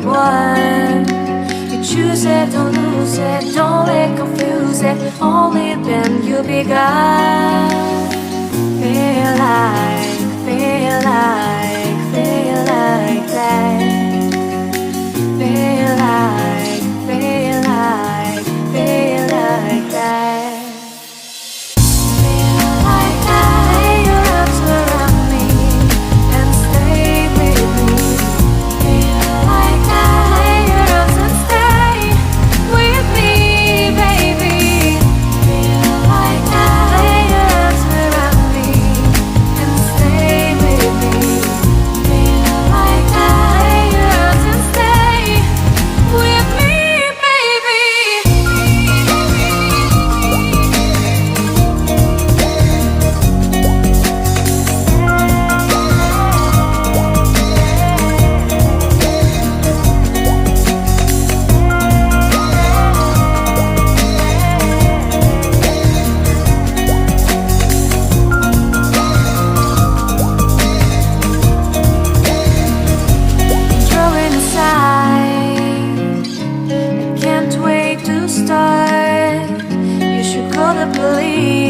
one. You choose it, don't lose it, don't let confuse it. Only then you begun. Feel like, feel like, feel like that. Feel like, feel like, feel like that.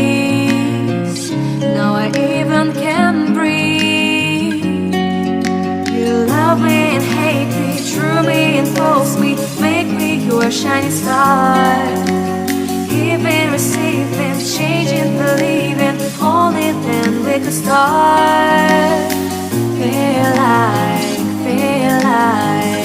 Police. Now I even can breathe. You love me and hate me, true me and false me, make me your shining star. Giving, receiving, changing, believing, only then we could start. Feel like, feel like.